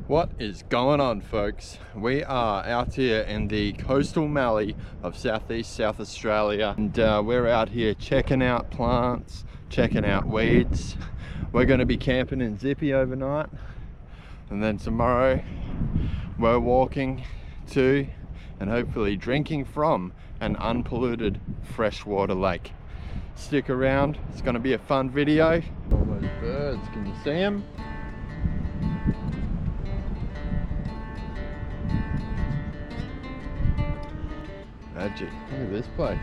What is going on, folks? We are out here in the coastal Mallee of southeast South Australia, and we're out here checking out plants, checking out weeds. We're going to be camping in Zippy overnight, and then tomorrow we're walking to and hopefully drinking from an unpolluted freshwater lake. Stick around, it's going to be a fun video. All those birds, can you see them? Magic. Look at this place.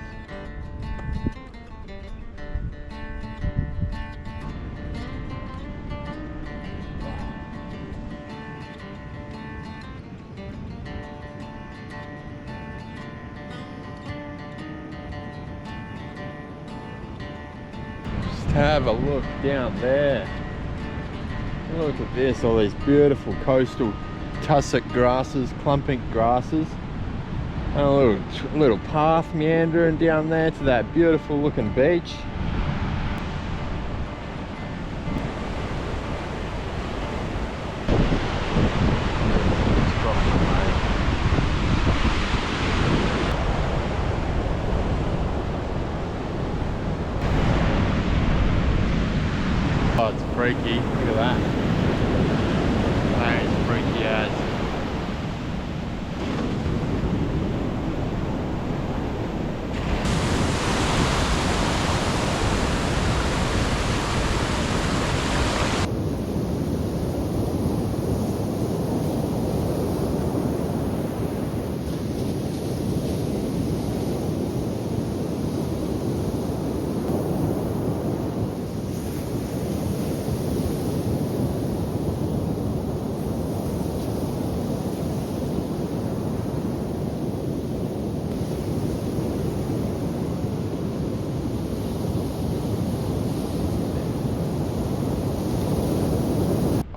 Just have a look down there. Look at this, all these beautiful coastal tussock grasses, clumping grasses. And a little path meandering down there to that beautiful looking beach. Oh, it's freaky. Look at that. That is freaky as.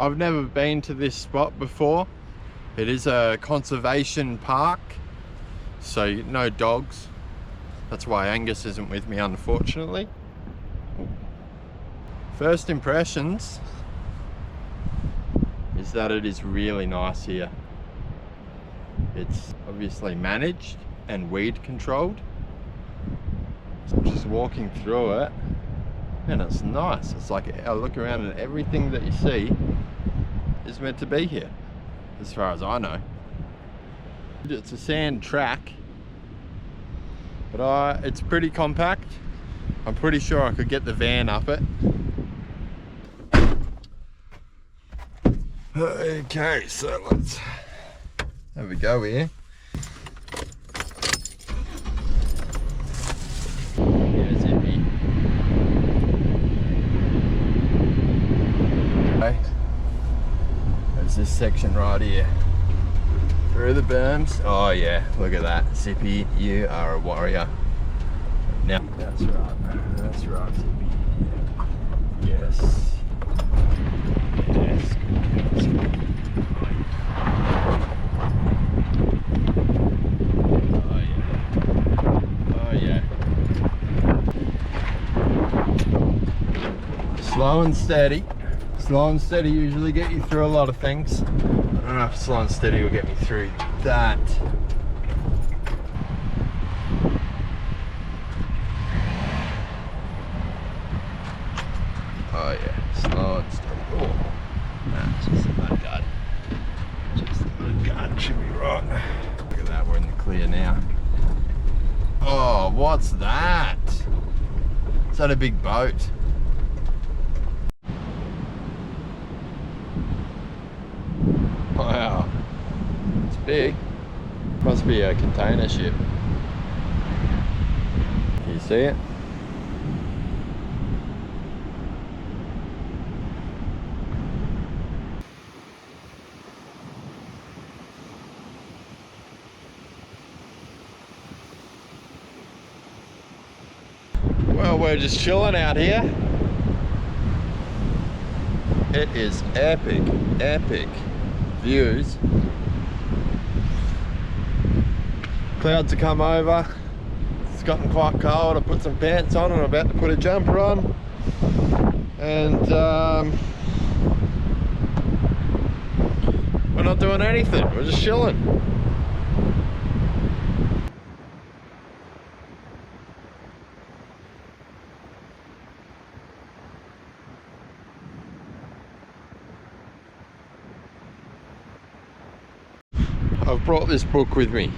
I've never been to this spot before. It is a conservation park, so no dogs. That's why Angus isn't with me, unfortunately. First impressions is that it is really nice here. It's obviously managed and weed controlled. So just walking through it, and it's nice. It's like I look around and everything that you see is meant to be here, as far as I know. It's a sand track, but it's pretty compact. I'm pretty sure I could get the van up it. Okay, so let's have a go here. Here's Zippy. Okay. There's this section right here. Through the berms. Oh yeah, look at that. Zippy, you are a warrior. Now, that's right. That's right, Zippy. Yes. Yes, good. Oh yeah. Oh yeah. Slow and steady. Slow and steady usually get you through a lot of things. I don't know if slow and steady will get me through that. Oh yeah, slow and steady. Oh, nah, just a mud guard. Just a mud guard, should be right. Look at that, we're in the clear now. Oh, what's that? Is that a big boat? Wow, it's big. Must be a container ship. Can you see it? Well, we're just chilling out here. It is epic, epic views. Clouds have come over. It's gotten quite cold. I put some pants on and I'm about to put a jumper on. And not doing anything. We're just chilling. I've brought this book with me,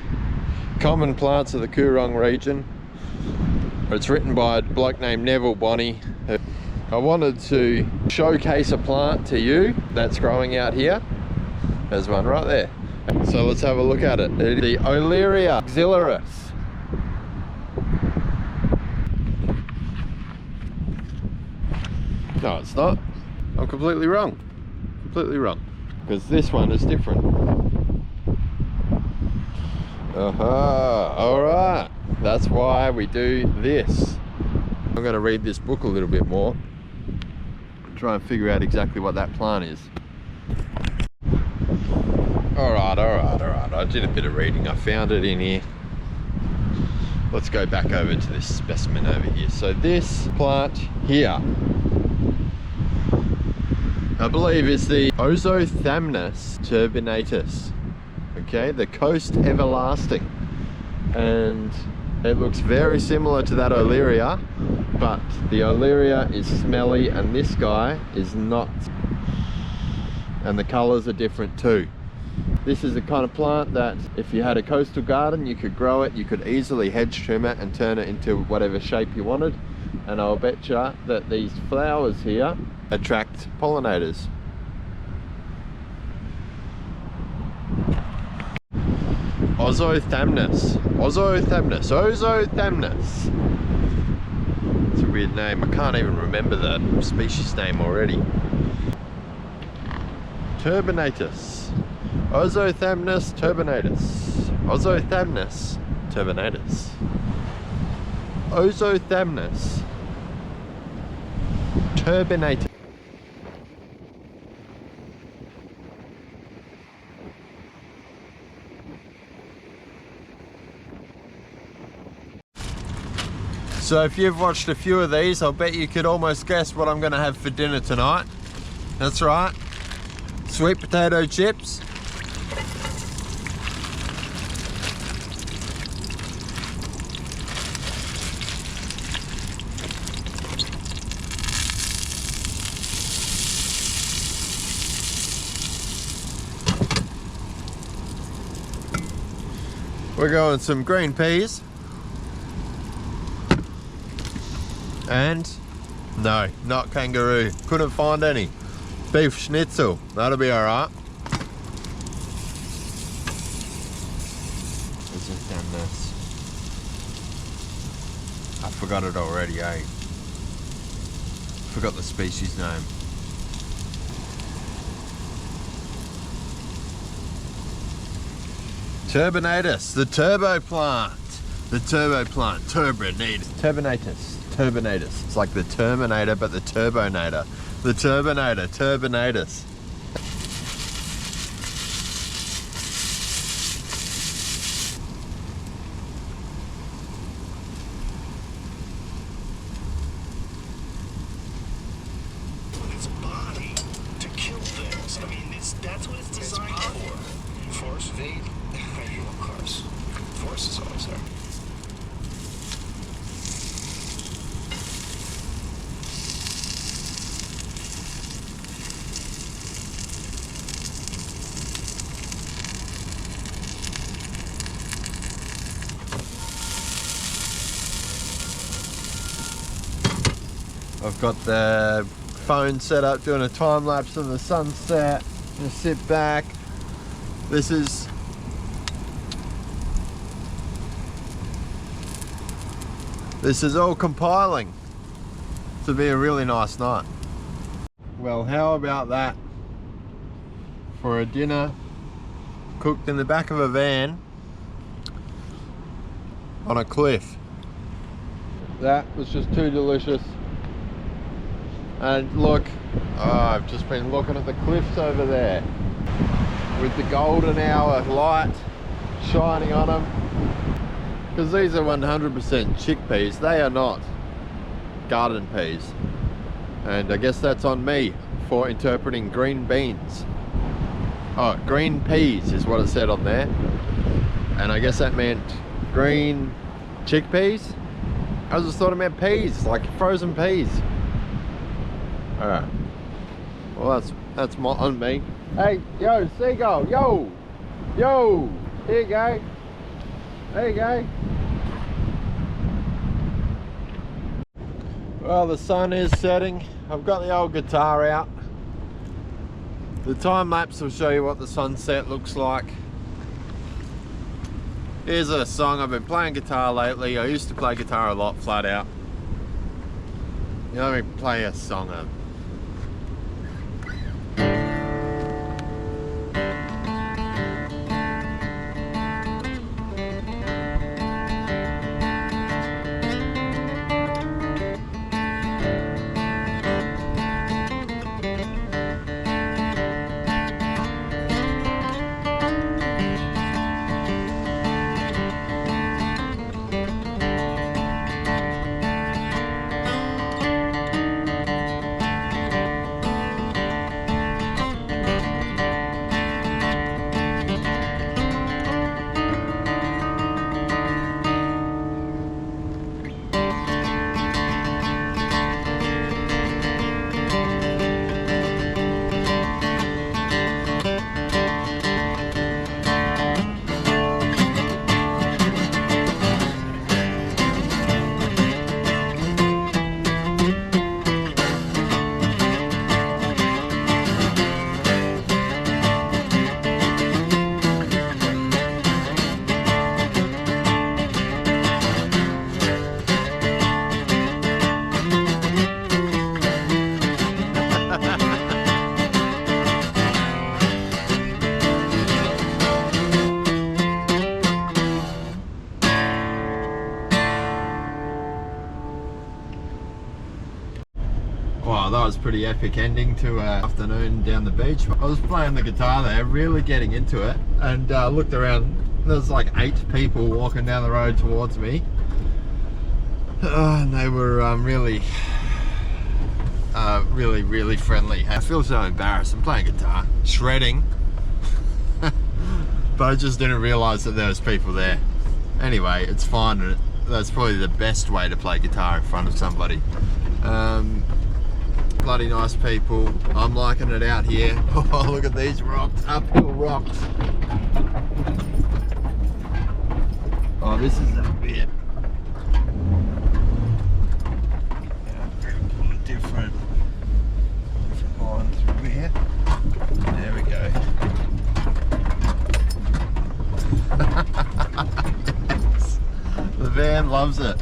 Common Plants of the Coorong region. It's written by a bloke named Neville Bonney. I wanted to showcase a plant to you that's growing out here. There's one right there. So let's have a look at it. The Olearia axillaris. No, it's not. I'm completely wrong. Completely wrong. Because this one is different. Alright. That's why we do this. I'm going to read this book a little bit more. Try and figure out exactly what that plant is. Alright. I did a bit of reading. I found it in here. Let's go back over to this specimen over here. So this plant here, I believe is the Ozothamnus Turbinatus. Okay, the coast everlasting. And it looks very similar to that Olearia, but the Olearia is smelly and this guy is not. And the colors are different too. This is the kind of plant that if you had a coastal garden, you could grow it, you could easily hedge trim it and turn it into whatever shape you wanted. And I'll bet you that these flowers here attract pollinators. Ozothamnus. It's a weird name. I can't even remember the species name already. Turbinatus. Ozothamnus Turbinatus. Ozothamnus Turbinatus. Ozothamnus Turbinatus. So if you've watched a few of these, I'll bet you could almost guess what I'm going to have for dinner tonight. That's right, sweet potato chips. We're going some green peas. And no, not kangaroo. Couldn't find any. Beef schnitzel. That'll be alright. I forgot it already, eh? Forgot the species name. Turbinatus, the turbo plant. The turbo plant, Turbinatus. It's like the Terminator, but the Turbonator. The Turbinatus. Its body to kill things. I mean, that's what it's designed for. Force feed? Of course. Force is always there. I've got the phone set up doing a time lapse of the sunset. Just sit back. This is all compiling to be a really nice night. Well, how about that for a dinner cooked in the back of a van on a cliff? That was just too delicious. And look, I've just been looking at the cliffs over there with the golden hour light shining on them. Because these are 100% chickpeas, they are not garden peas. And I guess that's on me for interpreting green beans. Oh, green peas is what it said on there. And I guess that meant green chickpeas. I just thought it meant peas, like frozen peas. Alright. Well, that's on me. Hey, yo, seagull, yo! Yo! Here you go. There you go. Well, the sun is setting. I've got the old guitar out. The time lapse will show you what the sunset looks like. Here's a song. I've been playing guitar lately. I used to play guitar a lot, flat out. Let me play a song of. Wow, that was a pretty epic ending to an afternoon down the beach. I was playing the guitar there, really getting into it, and looked around. There's like 8 people walking down the road towards me. And they were really friendly. I feel so embarrassed. I'm playing guitar, shredding, but I just didn't realise that there was people there. Anyway, it's fine. And that's probably the best way to play guitar in front of somebody. Bloody nice people. I'm liking it out here. Oh, look at these rocks, uphill rocks. Oh, this is a bit. Pull a different line through here. There we go. The van loves it.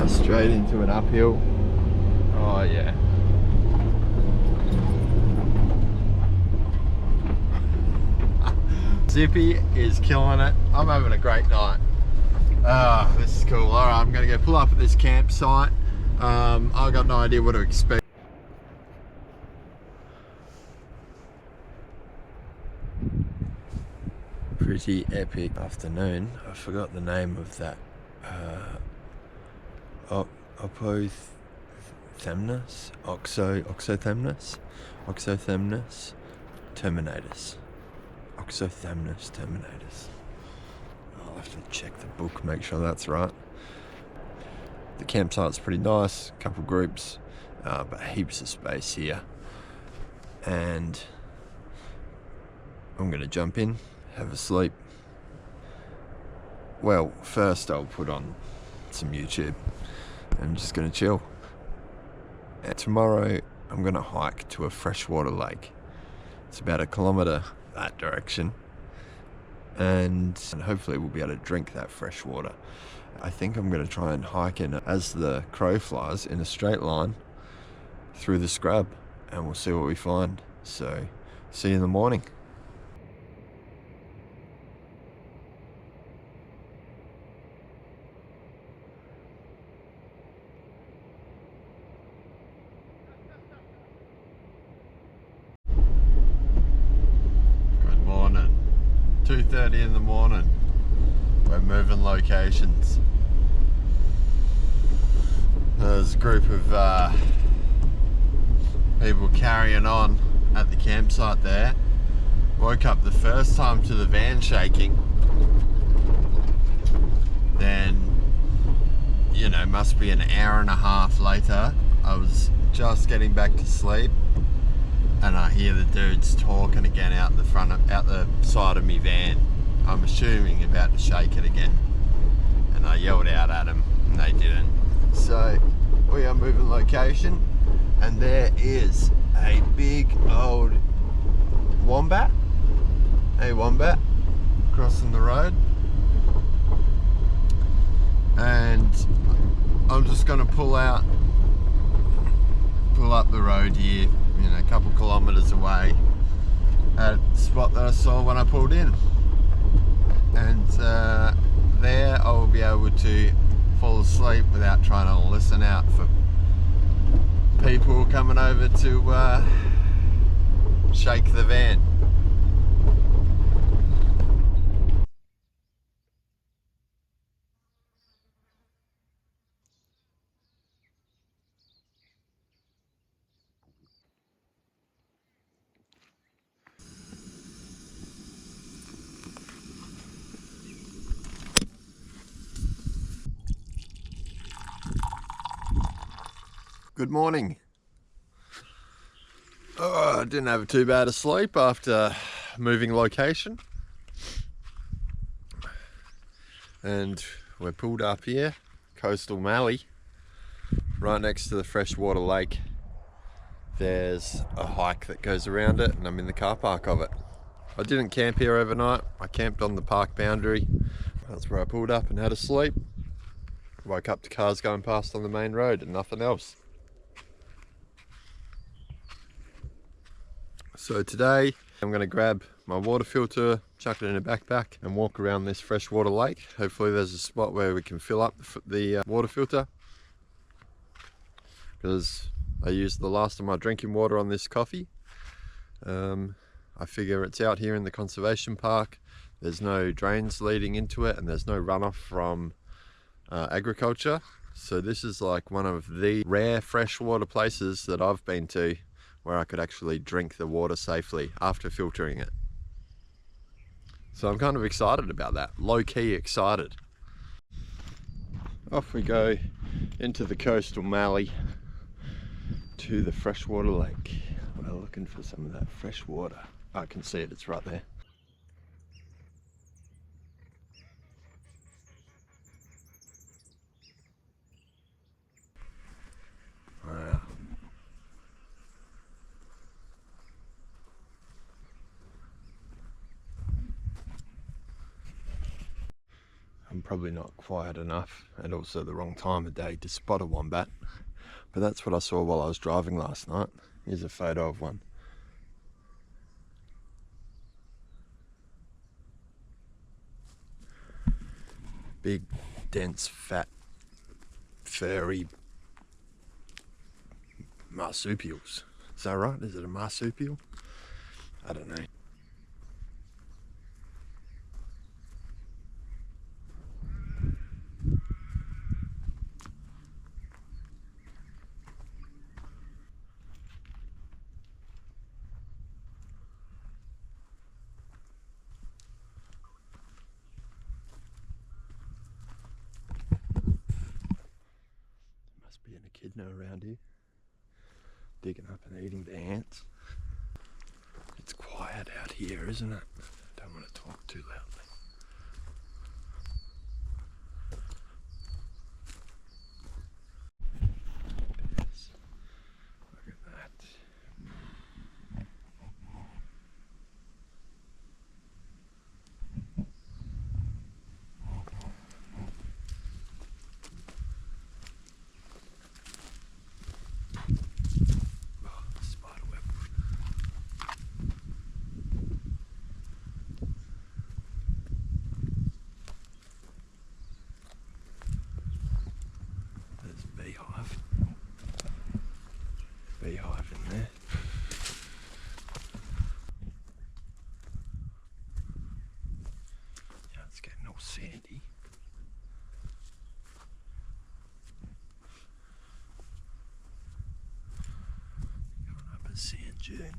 Straight into an uphill. Oh yeah. Zippy is killing it. I'm having a great night. Ah, this is cool. Alright, I'm gonna go pull up at this campsite. I've got no idea what to expect. Pretty epic afternoon. I forgot the name of that. Ozothamnus Turbinatus. Ozothamnus Turbinatus. I'll have to check the book, make sure that's right. The campsite's pretty nice, couple groups, but heaps of space here. And I'm gonna jump in, have a sleep. Well, first I'll put on some YouTube. I'm just gonna chill. And tomorrow I'm gonna hike to a freshwater lake. It's about 1 kilometre that direction, and hopefully we'll be able to drink that fresh water. I think I'm gonna try and hike in as the crow flies in a straight line through the scrub, and we'll see what we find. So see you in the morning. 2:30 in the morning. We're moving locations. There's a group of people carrying on at the campsite there. Woke up the first time to the van shaking. Then, you know, must be an hour and a half later, I was just getting back to sleep and I hear the dudes talking again out the side of me van. I'm assuming about to shake it again, and I yelled out at them and they didn't. So we are moving location, and there is a big old wombat, crossing the road, and I'm just going to pull up the road here, you know, a couple kilometers away at the spot that I saw when I pulled in, and there I will be able to fall asleep without trying to listen out for people coming over to shake the van. Good morning. Oh, I didn't have too bad a sleep after moving location. And we're pulled up here, coastal Mallee, right next to the Freshwater Lake. There's a hike that goes around it, and I'm in the car park of it. I didn't camp here overnight. I camped on the park boundary. That's where I pulled up and had a sleep. Woke up to cars going past on the main road and nothing else. So today I'm going to grab my water filter, chuck it in a backpack and walk around this freshwater lake. Hopefully there's a spot where we can fill up the water filter, because I used the last of my drinking water on this coffee. I figure it's out here in the conservation park. There's no drains leading into it and there's no runoff from agriculture. So this is like one of the rare freshwater places that I've been to where I could actually drink the water safely after filtering it. So I'm kind of excited about that, low-key excited. Off we go into the coastal Mallee to the freshwater lake. We're looking for some of that fresh water. I can see it, it's right there. Wow. I'm probably not quiet enough, and also the wrong time of day to spot a wombat, but that's what I saw while I was driving last night. Here's a photo of one. Big, dense, fat, furry marsupials. Is that right? Is it a marsupial? I don't know. Must be an echidna around here, digging up and eating the ants. It's quiet out here, isn't it? Don't want to talk too loudly. Yes. Look at that. Beehive in there. June.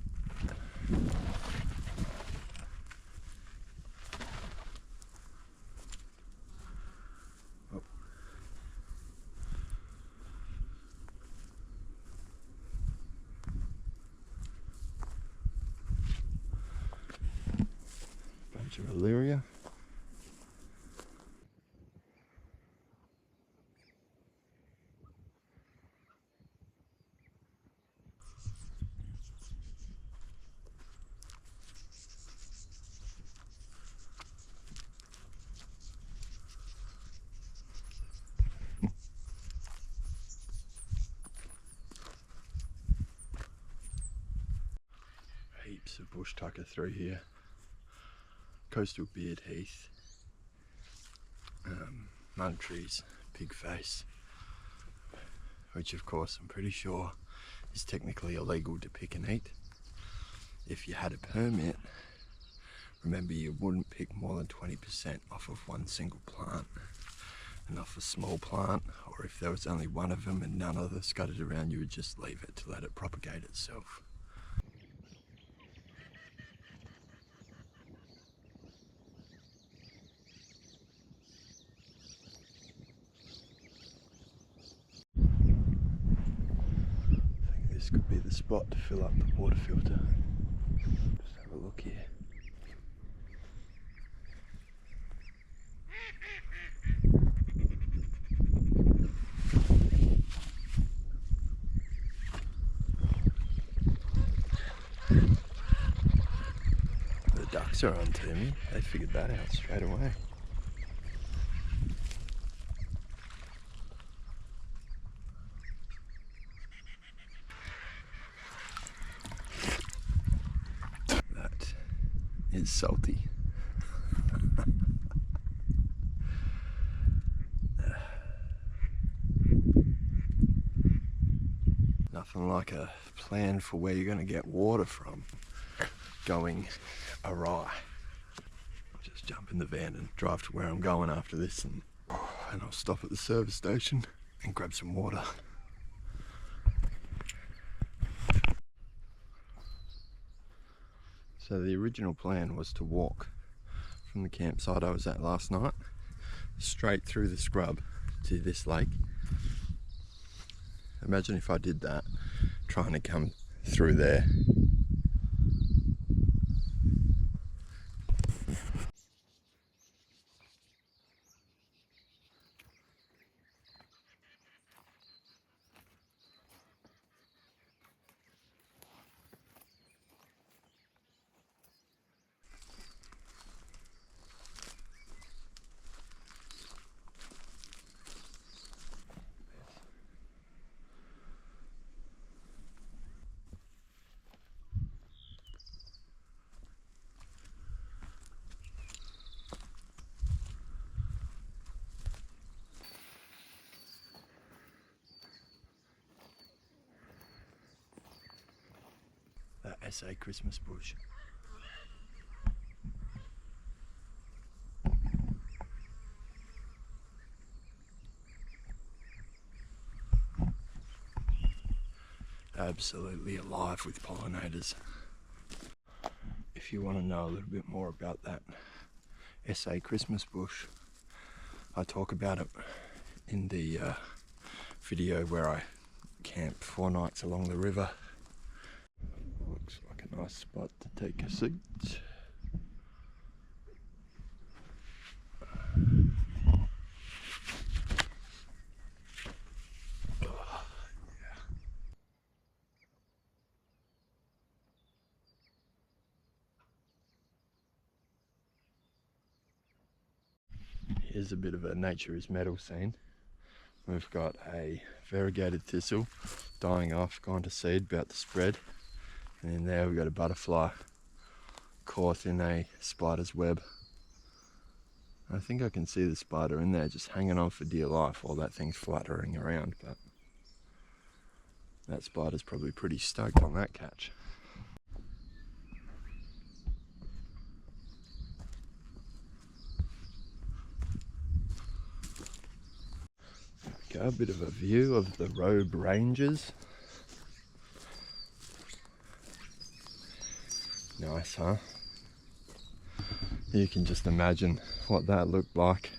Oh. Bunch of Illyria. Heaps of bush tucker through here. Coastal beard heath. Mung trees, pig face. Which of course I'm pretty sure is technically illegal to pick and eat. If you had a permit, remember you wouldn't pick more than 20% off of one single plant. And off a small plant, or if there was only one of them and none others scattered around, you would just leave it to let it propagate itself. This could be the spot to fill up the water filter. Just have a look here. The ducks are on to me. They figured that out straight away. Is salty. Nothing like a plan for where you're going to get water from going awry. I'll just jump in the van and drive to where I'm going after this, and I'll stop at the service station and grab some water. So the original plan was to walk from the campsite I was at last night straight through the scrub to this lake. Imagine if I did that, trying to come through there. That SA Christmas bush. Absolutely alive with pollinators. If you want to know a little bit more about that SA Christmas bush, I talk about it in the video where I camped 4 nights along the river. Looks like a nice spot to take a seat. Here's a bit of a nature is metal scene. We've got a variegated thistle dying off, gone to seed, about to spread. And in there we've got a butterfly caught in a spider's web. I think I can see the spider in there just hanging on for dear life while that thing's fluttering around, but that spider's probably pretty stoked on that catch. Got a bit of a view of the Robe ranges. Nice, huh? You can just imagine what that looked like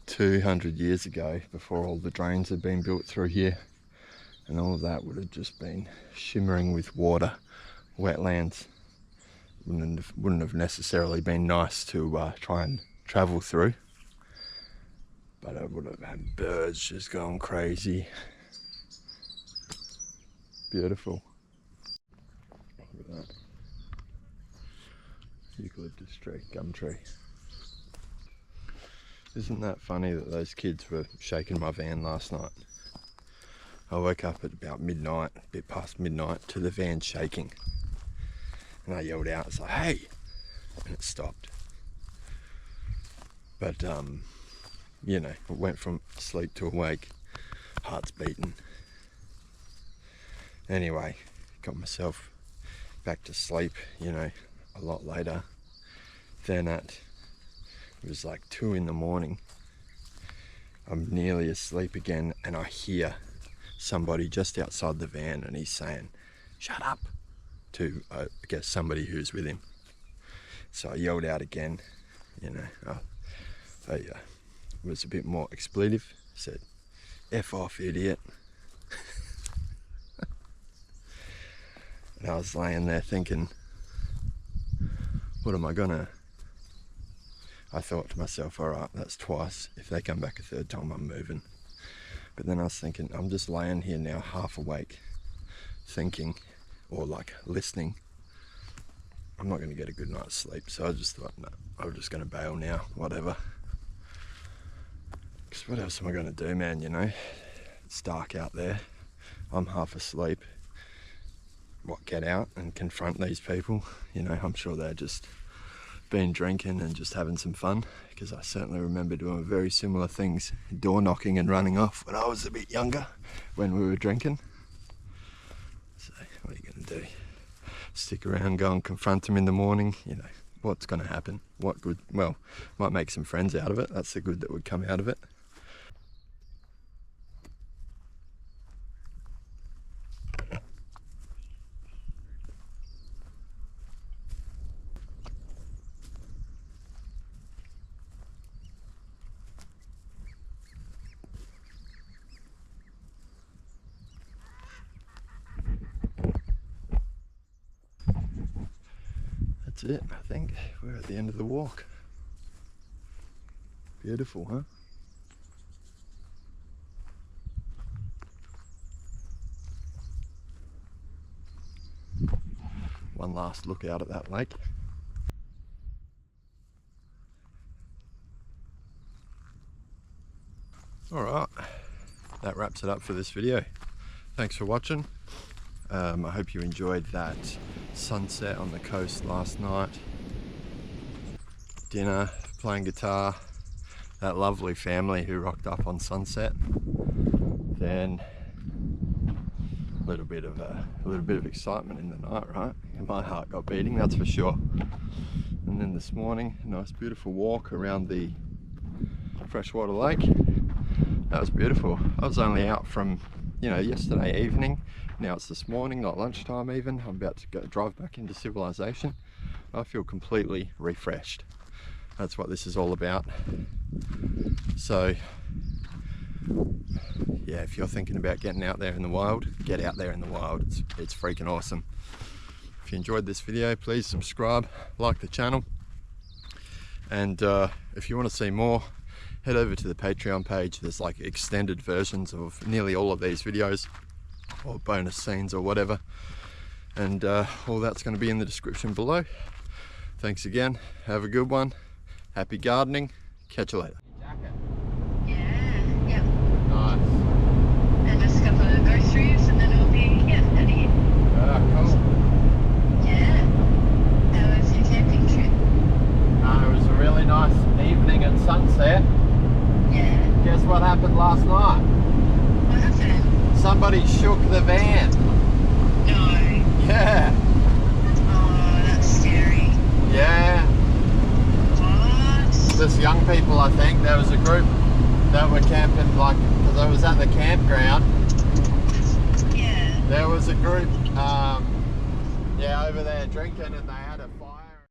200 years ago, before all the drains had been built through here, and all of that would have just been shimmering with water, wetlands. Wouldn't have necessarily been nice to try and travel through, but it would have had birds just going crazy. Beautiful. Look at that. Eucalyptus tree, gum tree. Isn't that funny that those kids were shaking my van last night? I woke up at about midnight, a bit past midnight, to the van shaking. And I yelled out, it's like, hey! And it stopped. But, you know, it went from sleep to awake, heart's beating. Anyway, got myself back to sleep, you know, a lot later. Then it was like 2 in the morning. I'm nearly asleep again, and I hear somebody just outside the van, and he's saying, shut up, to, I guess, somebody who's with him. So I yelled out again, you know, I was a bit more expletive, said, F off, idiot. And I was laying there thinking, what am I gonna... I thought to myself, alright, that's twice. If they come back a third time, I'm moving. But then I was thinking, I'm just laying here now, half awake, thinking, or like listening. I'm not going to get a good night's sleep, so I just thought, no, I'm just going to bail now, whatever. Because what else am I going to do, man, you know? It's dark out there. I'm half asleep. What, get out and confront these people? You know, I'm sure they're just been drinking and just having some fun, because I certainly remember doing very similar things, door knocking and running off when I was a bit younger, when we were drinking. So what are you going to do? Stick around, go and confront them in the morning? You know, what's going to happen? What good? Well, might make some friends out of it. That's the good that would come out of it. That's it, I think. We're at the end of the walk. Beautiful, huh? One last look out at that lake. Alright, that wraps it up for this video. Thanks for watching. I hope you enjoyed that sunset on the coast last night. Dinner, playing guitar, that lovely family who rocked up on sunset. Then a little bit of excitement in the night, right? And my heart got beating, that's for sure. And then this morning, a nice beautiful walk around the Freshwater Lake. That was beautiful. I was only out from, you know, yesterday evening. Now it's this morning, not lunchtime even. I'm about to drive back into civilization. I feel completely refreshed. That's what this is all about. So yeah, if you're thinking about getting out there in the wild, get out there in the wild. It's freaking awesome. If you enjoyed this video, please subscribe, like the channel, and if you want to see more, head over to the Patreon page. There's like extended versions of nearly all of these videos, or bonus scenes or whatever, and all that's going to be in the description below. Thanks again, have a good one, happy gardening, catch you later. Yeah, yep. Nice. And just a couple of go-throughs and then it'll be, yeah, out of here. Cool. Yeah. How was your camping trip? It was a really nice evening at sunset. Yeah. Guess what happened last night? What happened? Somebody shook the van. No. Yeah. Oh, that's scary. Yeah. What? Just young people, I think. There was a group that were camping, like, because I was at the campground. Yeah. There was a group, Yeah, over there drinking in the